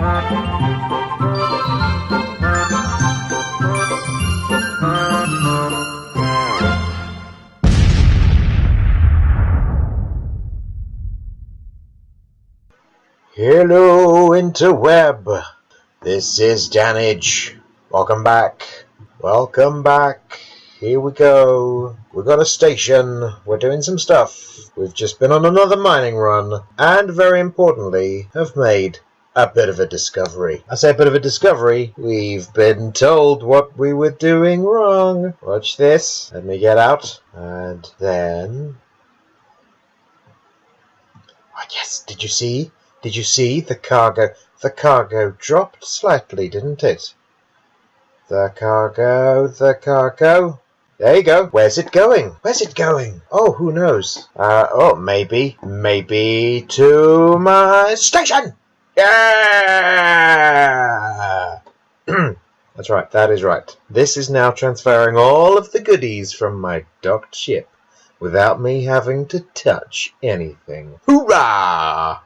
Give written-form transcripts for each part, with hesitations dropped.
Hello, interweb. This is Dannage. Welcome back. Welcome back. Here we go. We've got a station. We're doing some stuff. We've just been on another mining run. And very importantly, have made a bit of a discovery. I say a bit of a discovery. We've been told what we were doing wrong. Watch this. Let me get out. And then... Oh, yes. Did you see? Did you see the cargo? The cargo dropped slightly, didn't it? The cargo. There you go. Where's it going? Where's it going? Oh, who knows? Maybe to my station. Yeah! That's right. That is right. This is now transferring all of the goodies from my docked ship without me having to touch anything. Hoorah!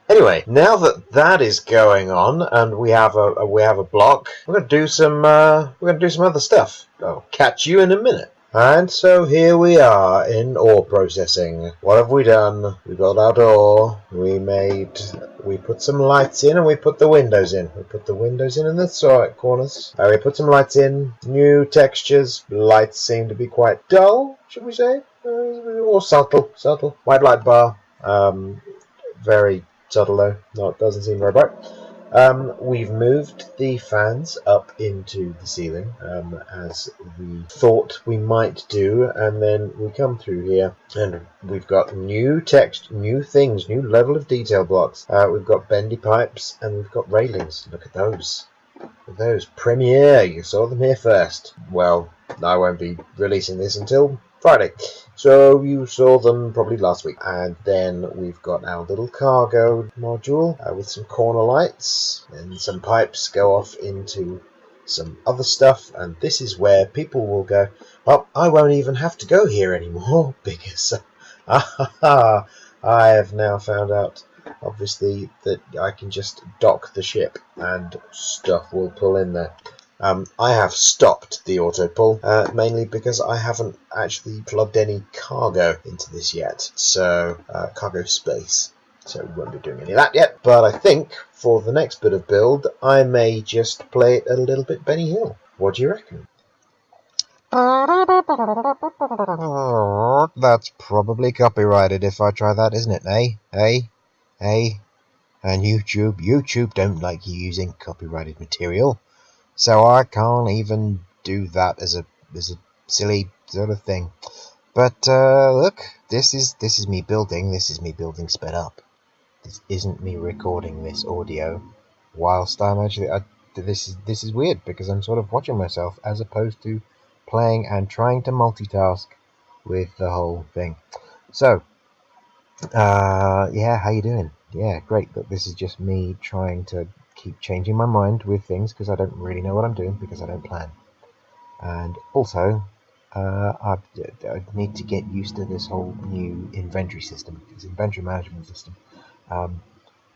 Anyway, now that that is going on, and we have a block, we're gonna do some other stuff. I'll catch you in a minute. And so here we are in ore processing. What have we done? We got our door. We put some lights in, and we put the windows in. We put the windows in the side corners. We put some lights in. New textures. Lights seem to be quite dull, should we say, or subtle. White light bar. Very subtle though. No, it doesn't seem very bright. We've moved the fans up into the ceiling, as we thought we might do, and then we come through here and we've got new text, new things, new level of detail blocks. We've got bendy pipes and we've got railings. Look at those. Look at those. Premiere. You saw them here first. Well, I won't be releasing this until Friday, so you saw them probably last week. And then we've got our little cargo module with some corner lights, and some pipes go off into some other stuff, and this is where people will go, well, I won't even have to go here anymore because I have now found out, obviously, that I can just dock the ship and stuff will pull in there. I have stopped the auto pull, mainly because I haven't actually plugged any cargo into this yet, so cargo space, so we won't be doing any of that yet. But I think for the next bit of build I may just play it a little bit Benny Hill. What do you reckon? That's probably copyrighted if I try that, isn't it? Hey? And YouTube don't like you using copyrighted material. So I can't even do that as a silly sort of thing. But look, this is me building. This is me building sped up. This isn't me recording this audio whilst I'm actually. This is weird because I'm sort of watching myself as opposed to playing and trying to multitask with the whole thing. So, yeah, how you doing? Yeah, great. Look, this is just me trying to keep changing my mind with things because I don't really know what I'm doing because I don't plan. And also, I need to get used to this whole new inventory system, this inventory management system.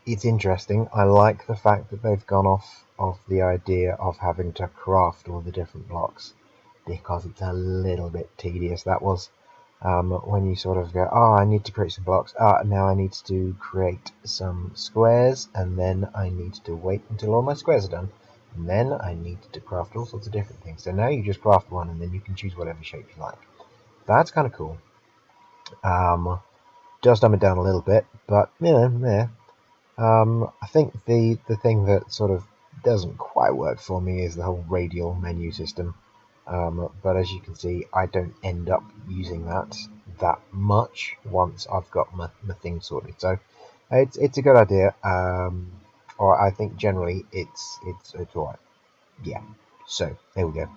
It's interesting. I like the fact that they've gone off of the idea of having to craft all the different blocks because it's a little bit tedious. That was when you sort of go, oh, I need to create some blocks. Now I need to create some squares, and then I need to wait until all my squares are done, and then I need to craft all sorts of different things. So now you just craft one, and then you can choose whatever shape you like. That's kind of cool. Does dumb it down a little bit, but yeah. I think the thing that sort of doesn't quite work for me is the whole radial menu system. But as you can see, I don't end up using that much once I've got my thing sorted. So it's a good idea, or I think generally it's alright. Yeah. So there we go.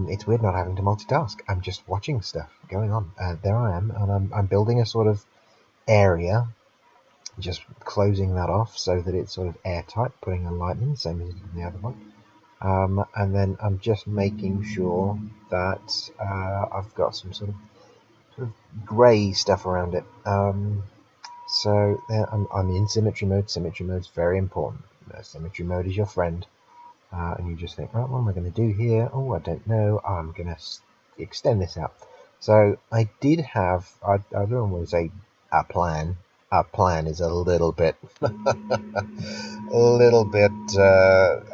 It's weird not having to multitask. I'm just watching stuff going on. There I am, and I'm building a sort of area, just closing that off so that it's sort of airtight, putting a light in, same as in the other one. And then I'm just making sure that I've got some sort of grey stuff around it. So I'm in symmetry mode. Symmetry mode is very important. symmetry mode is your friend, and you just think, right, what am I going to do here? Oh, I don't know. I'm going to extend this out. So I did have, I don't want to say a plan. A plan is a little bit,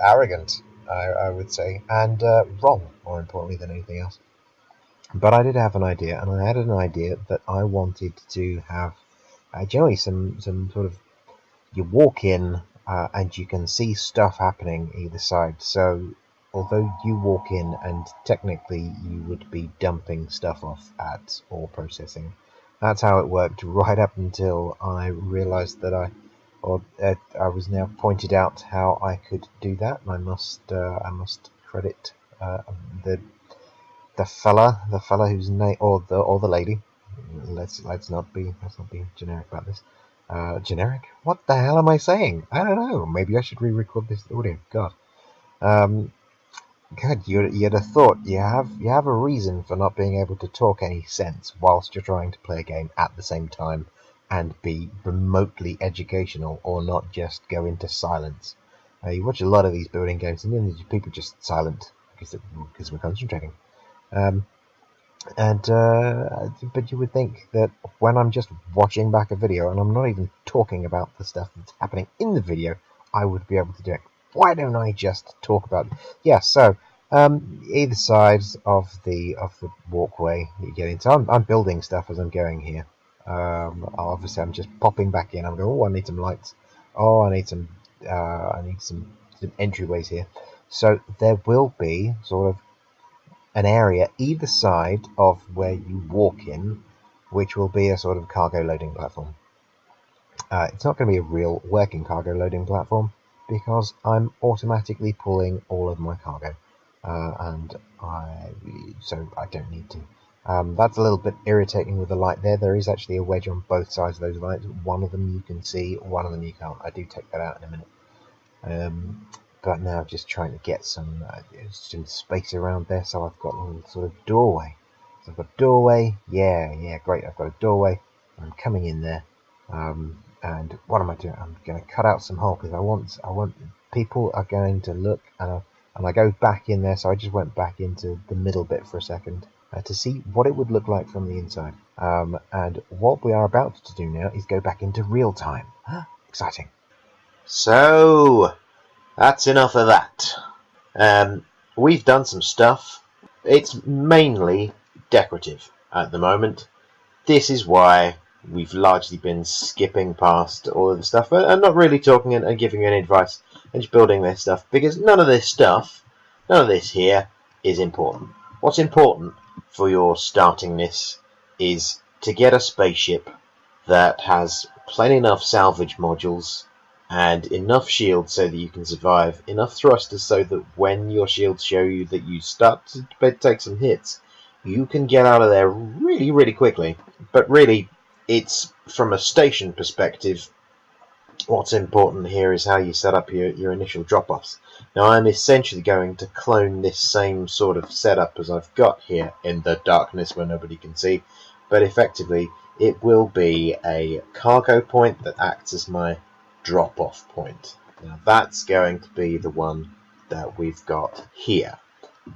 arrogant, I would say, and wrong, more importantly than anything else. But I did have an idea, and I had an idea that I wanted to have generally some sort of, you walk in and you can see stuff happening either side. So although you walk in and technically you would be dumping stuff off at or processing, that's how it worked right up until I realized that I was now pointed out how I could do that. And I must credit the fella whose name, or the lady. Let's not be generic about this. Generic? What the hell am I saying? I don't know. Maybe I should re-record this audio. God. God, you'd have thought you have a reason for not being able to talk any sense whilst you're trying to play a game at the same time and be remotely educational, or not just go into silence. You watch a lot of these building games and then people just silent because we're concentrating. But you would think that when I'm just watching back a video and I'm not even talking about the stuff that's happening in the video, I would be able to do it. Why don't I just talk about it? Yeah, so either sides of the walkway that you get into, I'm building stuff as I'm going here. Obviously I'm just popping back in. I'm going, oh, I need some lights. Oh, I need some entryways here. So there will be sort of an area either side of where you walk in, which will be a sort of cargo loading platform. It's not going to be a real working cargo loading platform because I'm automatically pulling all of my cargo, so I don't need to. That's a little bit irritating with the light there. There is actually a wedge on both sides of those lights. One of them you can see, one of them you can't. I do take that out in a minute. But now I'm just trying to get some space around there, so I've got a little sort of doorway. So I've got a doorway, yeah, great, I've got a doorway, I'm coming in there, and what am I doing? I'm going to cut out some hole, because I want, people are going to look, and I go back in there, so I just went back into the middle bit for a second, to see what it would look like from the inside. And what we are about to do now is go back into real time. Exciting. So that's enough of that. We've done some stuff. It's mainly decorative at the moment. This is why we've largely been skipping past all of the stuff and not really talking and giving you any advice and just building this stuff, because none of this here is important. What's important for your starting this is to get a spaceship that has plenty enough salvage modules and enough shields so that you can survive, enough thrusters so that when your shields show you that you start to take some hits, you can get out of there really, really quickly. But really, it's from a station perspective, what's important here is how you set up your initial drop-offs. Now, I'm essentially going to clone this same sort of setup as I've got here in the darkness where nobody can see, but effectively it will be a cargo point that acts as my drop-off point. Now that's going to be the one that we've got here.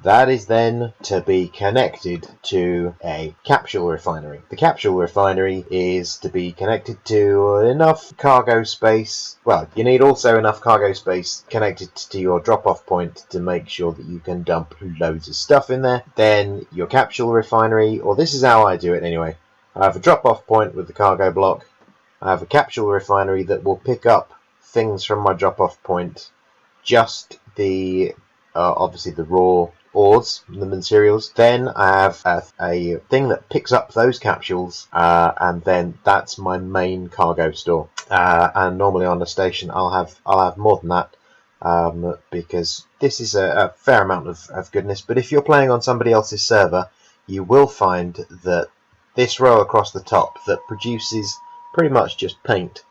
That is then to be connected to a capsule refinery. The capsule refinery is to be connected to enough cargo space. Well, you need also enough cargo space connected to your drop-off point to make sure that you can dump loads of stuff in there. Then your capsule refinery, or this is how I do it anyway. I have a drop-off point with the cargo block. I have a capsule refinery that will pick up things from my drop-off point, just the obviously the raw ores, the materials. Then I have a thing that picks up those capsules, and then that's my main cargo store. And normally on the station I'll have more than that, because this is a fair amount of goodness. But if you're playing on somebody else's server, you will find that this row across the top that produces pretty much just paint,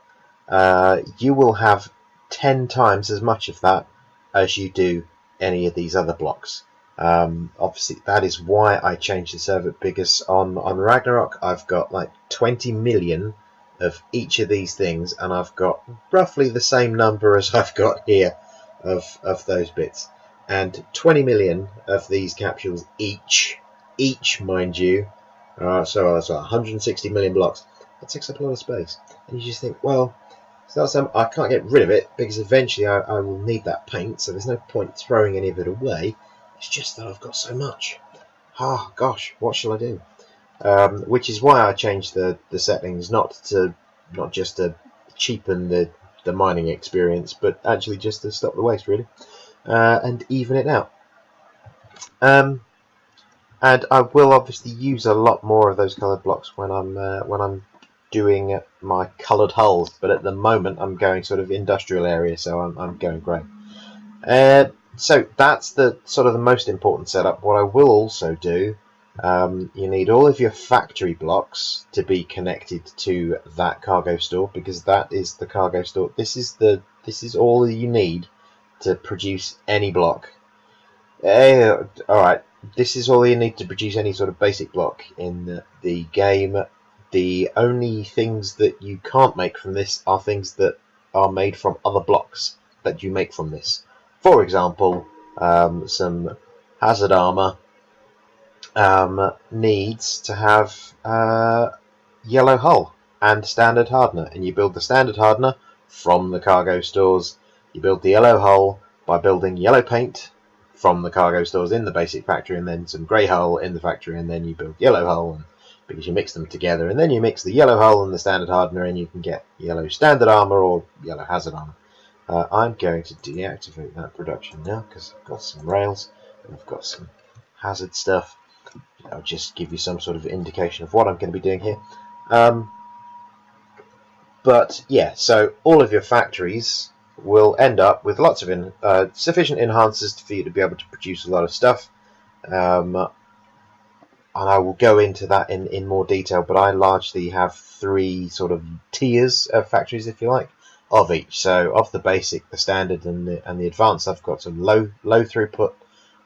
you will have 10 times as much of that as you do any of these other blocks. Obviously that is why I changed the server, because on Ragnarok I've got like 20 million of each of these things, and I've got roughly the same number as I've got here of those bits, and 20 million of these capsules each, mind you. So that's 160 million blocks. That takes up a lot of space, and you just think, well, so I can't get rid of it because eventually I will need that paint, so there's no point throwing any of it away. It's just that I've got so much. Oh gosh, what shall I do? Which is why I changed the settings, not just to cheapen the mining experience, but actually just to stop the waste, really, and even it out. And I will obviously use a lot more of those coloured blocks when I'm doing my coloured hulls, but at the moment I'm going sort of industrial area, so I'm going grey. So that's the sort of the most important setup. What I will also do, you need all of your factory blocks to be connected to that cargo store, because that is the cargo store. This is all you need to produce any block. All right, this is all you need to produce any sort of basic block in the game. The only things that you can't make from this are things that are made from other blocks that you make from this. For example, some hazard armor needs to have yellow hull and standard hardener, and you build the standard hardener from the cargo stores. You build the yellow hull by building yellow paint from the cargo stores in the basic factory, and then some grey hull in the factory, and then you build yellow hull, because you mix them together, and then you mix the yellow hull and the standard hardener, and you can get yellow standard armor or yellow hazard armor. I'm going to deactivate that production now because I've got some rails and I've got some hazard stuff. I'll just give you some sort of indication of what I'm going to be doing here. But yeah, so all of your factories will end up with lots of sufficient enhancers for you to be able to produce a lot of stuff. And I will go into that in more detail, but I largely have 3 sort of tiers of factories, if you like, of each. So of the basic, the standard, and the advanced, I've got some low throughput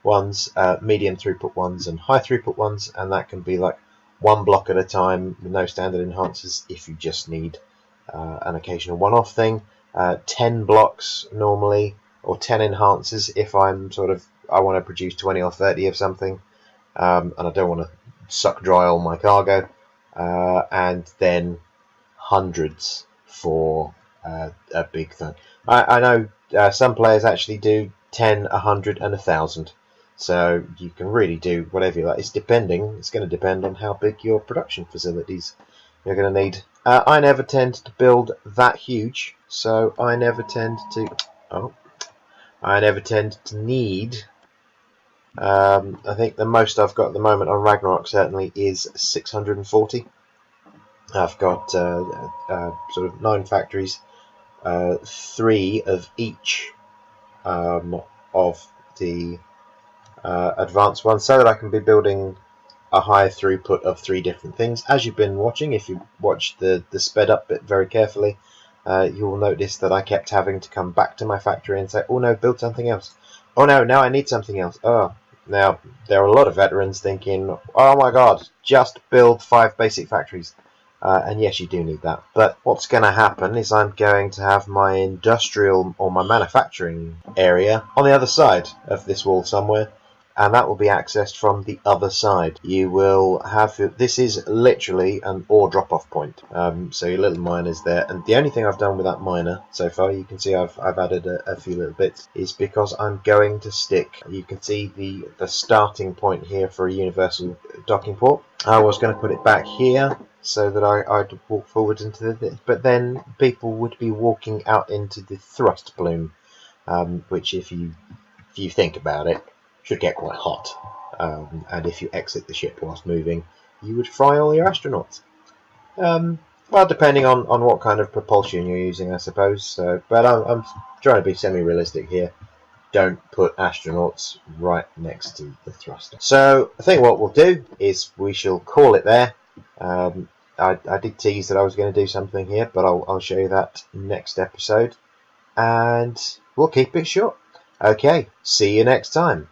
ones, medium throughput ones, and high throughput ones, and that can be like 1 block at a time with no standard enhancers if you just need an occasional one-off thing. 10 blocks normally, or 10 enhancers if I want to produce 20 or 30 of something, and I don't want to suck dry all my cargo, and then hundreds for a big thing. I know some players actually do 10, 100, and 1,000. So you can really do whatever you like. It's going to depend on how big your production facilities you're going to need. I never tend to build that huge, so I never tend to need. I think the most I've got at the moment on Ragnarok certainly is 640. I've got sort of 9 factories, 3 of each of the advanced ones, so that I can be building a high throughput of 3 different things. As you've been watching, if you watched the sped up bit very carefully, you will notice that I kept having to come back to my factory and say, oh no, build something else. Oh no, now I need something else. Oh, now there are a lot of veterans thinking, oh my god, just build 5 basic factories. And yes, you do need that. But what's going to happen is I'm going to have my industrial or my manufacturing area on the other side of this wall somewhere, and that will be accessed from the other side. You will have, this is literally an ore drop-off point. So your little miner's there, and the only thing I've done with that miner so far, you can see I've added a few little bits, is because I'm going to stick, you can see the starting point here for a universal docking port. I was going to put it back here so that I'd walk forward into this, but then people would be walking out into the thrust plume, which if you think about it, should get quite hot, and if you exit the ship whilst moving, you would fry all your astronauts. Well, depending on what kind of propulsion you're using, I suppose. So, but I'm trying to be semi-realistic here. Don't put astronauts right next to the thruster. So I think what we'll do is we shall call it there. I did tease that I was going to do something here, but I'll show you that next episode, and we'll keep it short. Okay, see you next time.